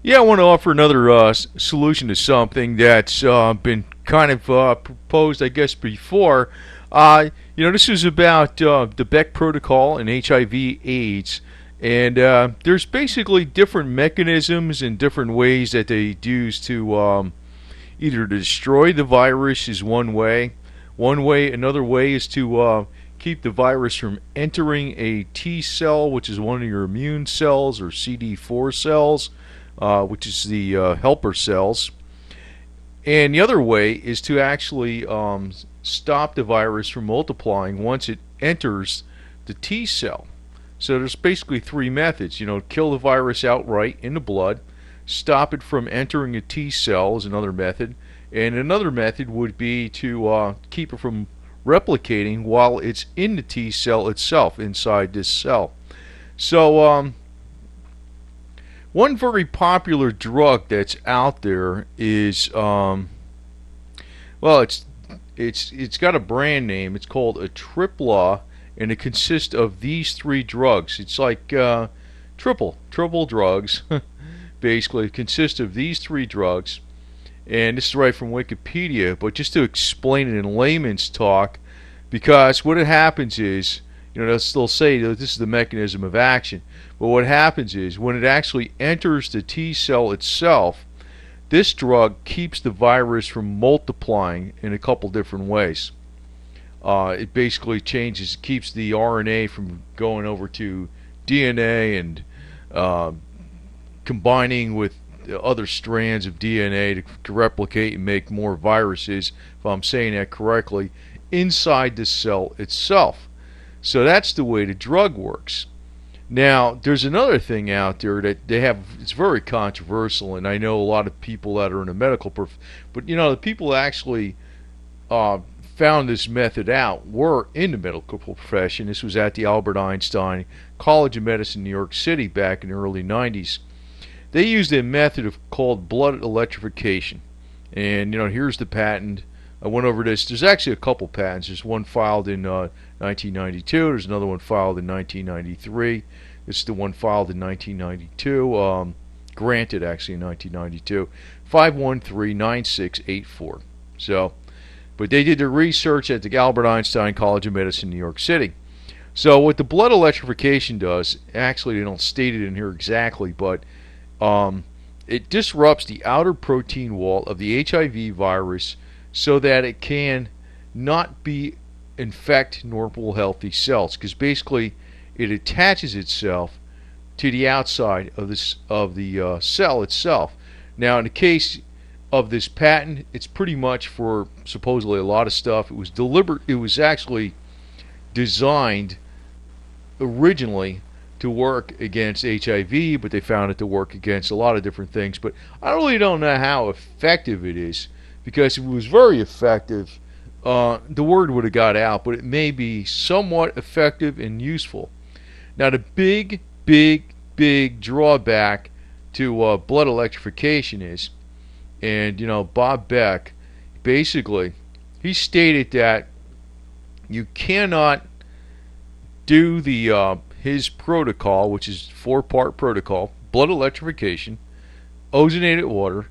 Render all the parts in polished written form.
Yeah, I want to offer another solution to something that's been kind of proposed, I guess, before. This is about the Beck protocol and HIV/AIDS, and there's basically different mechanisms and different ways that they use to either destroy the virus is one way. One way, another way is to keep the virus from entering a T cell, which is one of your immune cells, or CD4 cells, which is the helper cells. And the other way is to actually stop the virus from multiplying once it enters the T cell. So there's basically three methods. Kill the virus outright in the blood, stop it from entering a T cell is another method, and another method would be to keep it from replicating while it's in the T cell itself, inside this cell. So one very popular drug that's out there is it's got a brand name. It's called Atripla, and it consists of these three drugs. It's like triple drugs. Basically, it consists of these three drugs, and this is right from Wikipedia. But just to explain it in layman's talk, because what happens is, they'll say that this is the mechanism of action. But what happens is, when it actually enters the T cell itself, this drug keeps the virus from multiplying in a couple different ways. It basically keeps the RNA from going over to DNA and combining with other strands of DNA to replicate and make more viruses, if I'm saying that correctly, inside the cell itself. So that's the way the drug works. Now, there's another thing out there that they have. It's very controversial, and I know a lot of people that are in the medical but the people that actually found this method out were in the medical profession. This was at the Albert Einstein College of Medicine, New York City, back in the early 90s. They used a method called blood electrification, and here's the patent. I went over this. There's actually a couple patents. There's one filed in 1992. There's another one filed in 1993. This is the one filed in 1992. Granted, actually, in 1992. 513-9684. But they did their research at the Albert Einstein College of Medicine, New York City. So what the blood electrification does, actually they don't state it in here exactly, but it disrupts the outer protein wall of the HIV virus so that it can not infect normal healthy cells, because basically it attaches itself to the outside of the cell itself. Now, in the case of this patent, it's pretty much for supposedly a lot of stuff. It was deliberate. It was actually designed originally to work against HIV, but they found it to work against a lot of different things. But I really don't know how effective it is, because if it was very effective, the word would have got out, but it may be somewhat effective and useful. Now, the big drawback to blood electrification is, and Bob Beck, basically, he stated that you cannot do his protocol, which is 4-part protocol: blood electrification, ozonated water,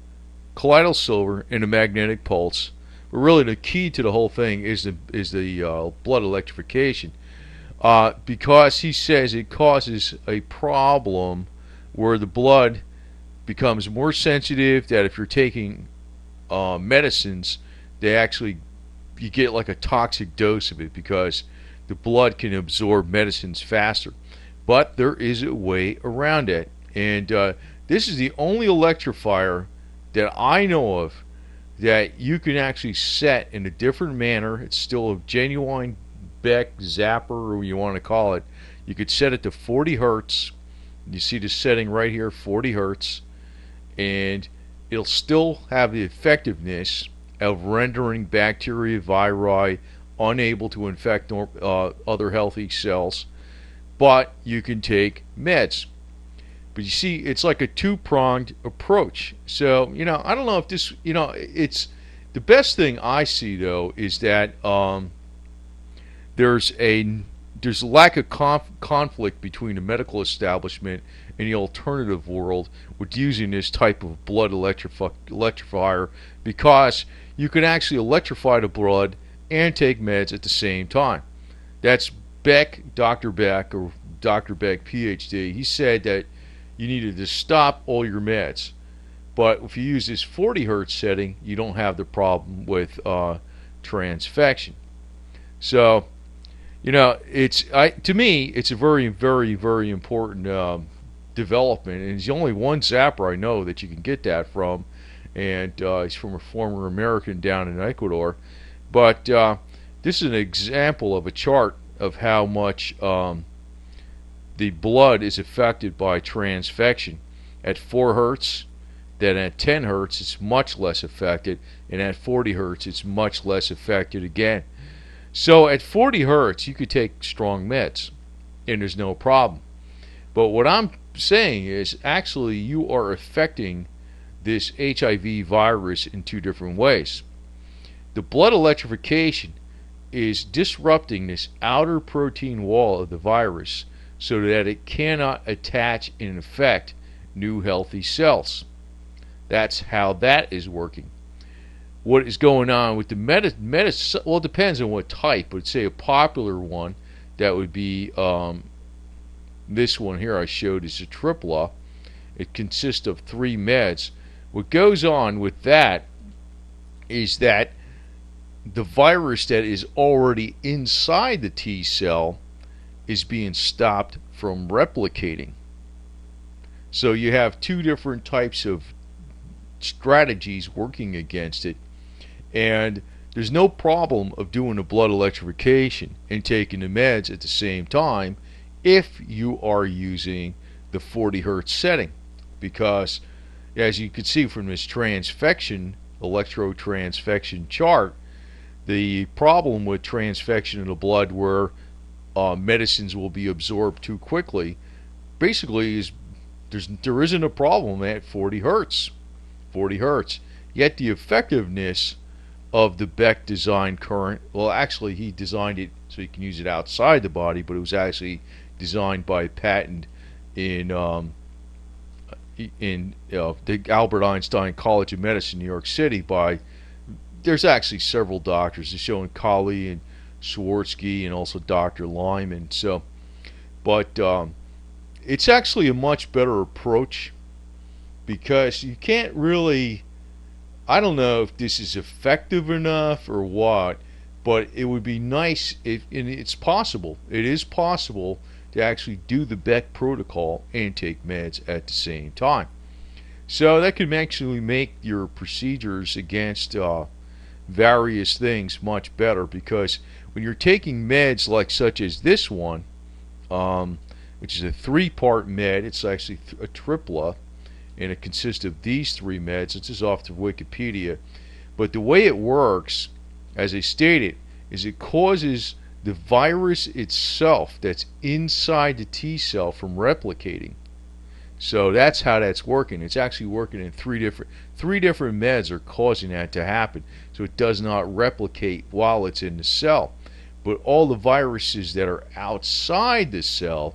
colloidal silver, and a magnetic pulse. But really, the key to the whole thing is the blood electrification, because he says it causes a problem where the blood becomes more sensitive. That if you're taking medicines, you get like a toxic dose of it, because the blood can absorb medicines faster. But there is a way around it, and this is the only electrifier that I know of that you can actually set in a different manner. It's still a genuine Beck zapper, or what you want to call it. You could set it to 40 hertz. You see the setting right here, 40 hertz, and it'll still have the effectiveness of rendering bacteria, viri unable to infect other healthy cells, but you can take meds. But you see, it's like a two-pronged approach. So, I don't know if this, it's the best thing I see, though, is that there's a there's a lack of conflict between the medical establishment and the alternative world with using this type of blood electrifier, because you can actually electrify the blood and take meds at the same time. That's Beck, Dr. Beck, or Dr. Beck, PhD. He said that you needed to stop all your meds. But if you use this 40 hertz setting, you don't have the problem with transfection. So, to me, it's a very, very, very important development, and it's the only one zapper I know that you can get that from, and he's from a former American down in Ecuador. But this is an example of a chart of how much the blood is affected by transfection. At 4 hertz, then at 10 hertz, it's much less affected, and at 40 hertz, it's much less affected again. So at 40 hertz, you could take strong meds, and there's no problem. But what I'm saying is, actually, you are affecting this HIV virus in 2 different ways. The blood electrification is disrupting this outer protein wall of the virus so that it cannot attach and infect new healthy cells. That's how that is working. What is going on with the well, it depends on what type, but say a popular one, that would be this one here I showed is Atripla. It consists of 3 meds. What goes on with that is that the virus that is already inside the T cell is being stopped from replicating. So you have 2 different types of strategies working against it, and there's no problem of doing a blood electrification and taking the meds at the same time if you are using the 40 hertz setting, because as you can see from this transfection, electrotransfection chart, the problem with transfection in the blood where medicines will be absorbed too quickly basically is there isn't a problem at 40 hertz. 40 hertz. Yet the effectiveness of the Beck design current, well, actually he designed it so you can use it outside the body, but it was actually designed by patent in the Albert Einstein College of Medicine, New York City. There's actually several doctors. They're showing Colley and Swarovski and also Dr. Lyman. But it's actually a much better approach, because you can't really, I don't know if this is effective enough or what, but it would be nice if, and it's possible, it is possible to actually do the Beck protocol and take meds at the same time. So that could actually make your procedures against various things much better, because when you're taking meds like such as this one, which is a 3-part med, it's actually a Atripla, and it consists of these 3 meds. This is off to Wikipedia, but the way it works, as I stated, is it causes the virus itself that's inside the T cell from replicating. So that's how that's working. It's actually working in 3 different meds are causing that to happen, so it does not replicate while it's in the cell. But all the viruses that are outside the cell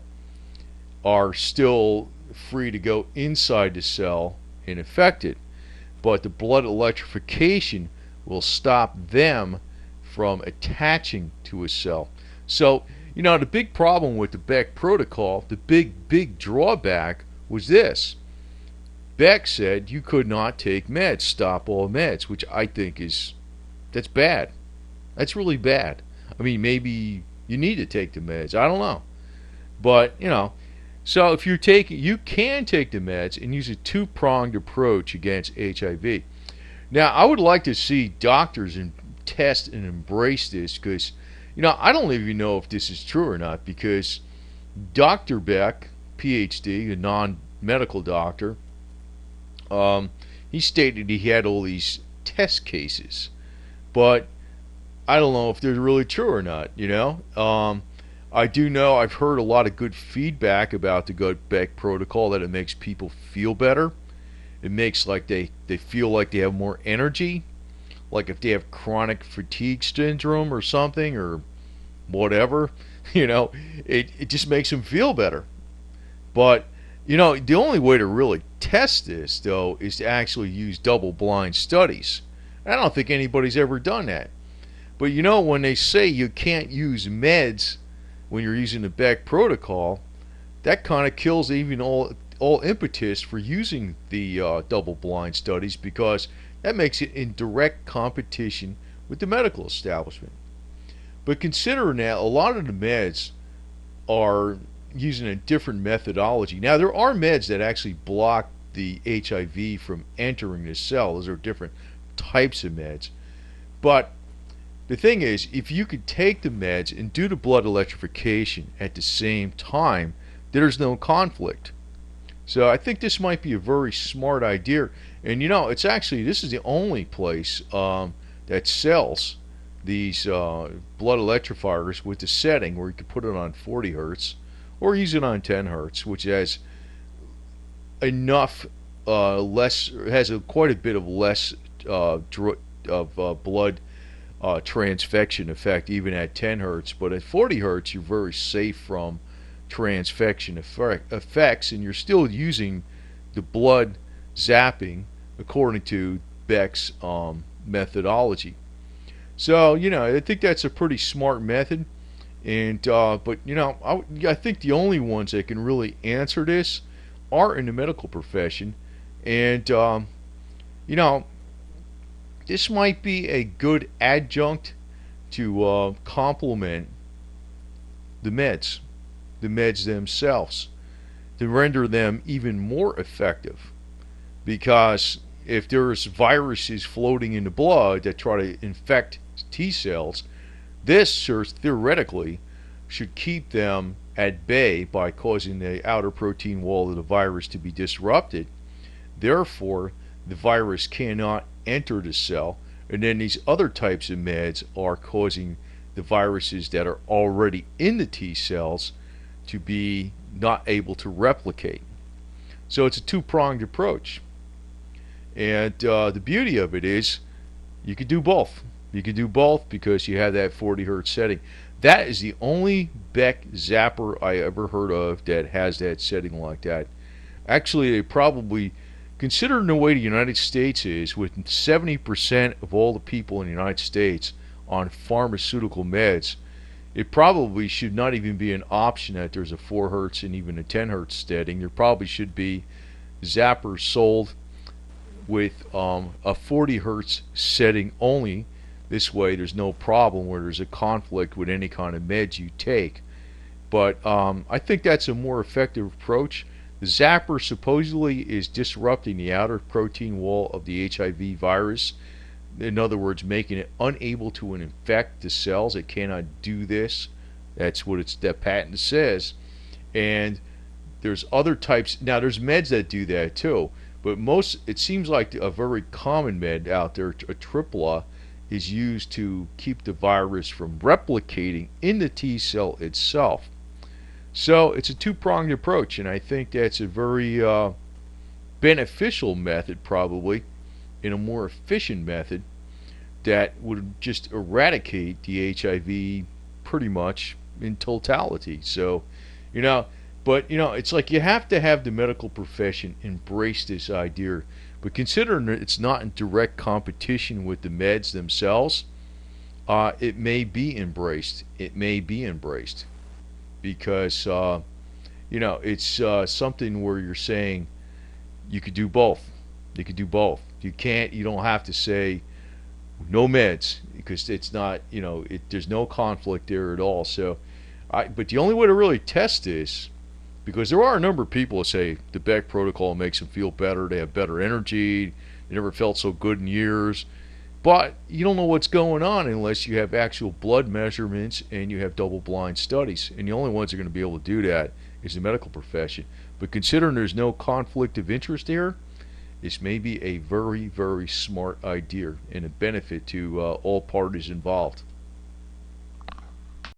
are still free to go inside the cell and affect it. But the blood electrification will stop them from attaching to a cell. So, the big problem with the Beck protocol, the big drawback was this. Beck said you could not take meds, stop all meds, which I think that's bad. That's really bad. I mean, maybe you need to take the meds. I don't know. But, so if you can take the meds and use a 2-pronged approach against HIV. Now, I would like to see doctors test and embrace this, because, I don't even know if this is true or not, because Dr. Beck, PhD, a non-medical doctor, he stated he had all these test cases, but I don't know if they're really true or not, I do know I've heard a lot of good feedback about the Beck protocol, that it makes people feel better. It makes like they feel like they have more energy, like if they have chronic fatigue syndrome or something or whatever. You know, it just makes them feel better. But, the only way to really test this, though, is to actually use double blind studies. I don't think anybody's ever done that. But, when they say you can't use meds when you're using the Beck protocol, that kind of kills even all impetus for using the double blind studies, because that makes it in direct competition with the medical establishment. But considering that a lot of the meds are using a different methodology. Now, there are meds that actually block the HIV from entering the cell. Those are different types of meds. But the thing is, if you could take the meds and do the blood electrification at the same time, there's no conflict. So I think this might be a very smart idea. And it's actually, this is the only place that sells these blood electrifiers with the setting where you can put it on 40 hertz or use it on 10 hertz, which has enough quite a bit of less blood transfection effect even at 10 hertz. But at 40 hertz, you're very safe from transfection effects, and you're still using the blood zapping according to Beck's methodology. So I think that's a pretty smart method. And but I think the only ones that can really answer this are in the medical profession. And this might be a good adjunct to complement the meds themselves, to render them even more effective. Because if there's viruses floating in the blood that try to infect T cells, this theoretically should keep them at bay by causing the outer protein wall of the virus to be disrupted. Therefore, the virus cannot enter the cell, and then these other types of meds are causing the viruses that are already in the T cells to be not able to replicate. So it's a two-pronged approach. And the beauty of it is you could do both. You can do both because you have that 40 hertz setting. That is the only Beck zapper I ever heard of that has that setting like that. Actually, they probably, considering the way the United States is, with 70% of all the people in the United States on pharmaceutical meds, it probably should not even be an option that there's a 4 hertz and even a 10 hertz setting. There probably should be zappers sold with a 40 hertz setting only. This way there's no problem where there's a conflict with any kind of meds you take. But I think that's a more effective approach. The zapper supposedly is disrupting the outer protein wall of the HIV virus. In other words, making it unable to infect the cells. It cannot do this. That's what that patent says. And there's other types. Now there's meds that do that too. But it seems like a very common med out there, Atripla, is used to keep the virus from replicating in the T cell itself. So it's a two-pronged approach, and I think that's a very beneficial method, probably, in a more efficient method that would just eradicate the HIV pretty much in totality. So, but it's like you have to have the medical profession embrace this idea. But considering that it's not in direct competition with the meds themselves, it may be embraced. It may be embraced because it's something where you're saying you could do both. You could do both. You don't have to say no meds, because it's not, there's no conflict there at all. So, but the only way to really test this, because there are a number of people that say the Beck protocol makes them feel better, they have better energy, they never felt so good in years. But you don't know what's going on unless you have actual blood measurements and you have double-blind studies. And the only ones that are going to be able to do that is the medical profession. But considering there's no conflict of interest here, this may be a very, very smart idea and a benefit to all parties involved.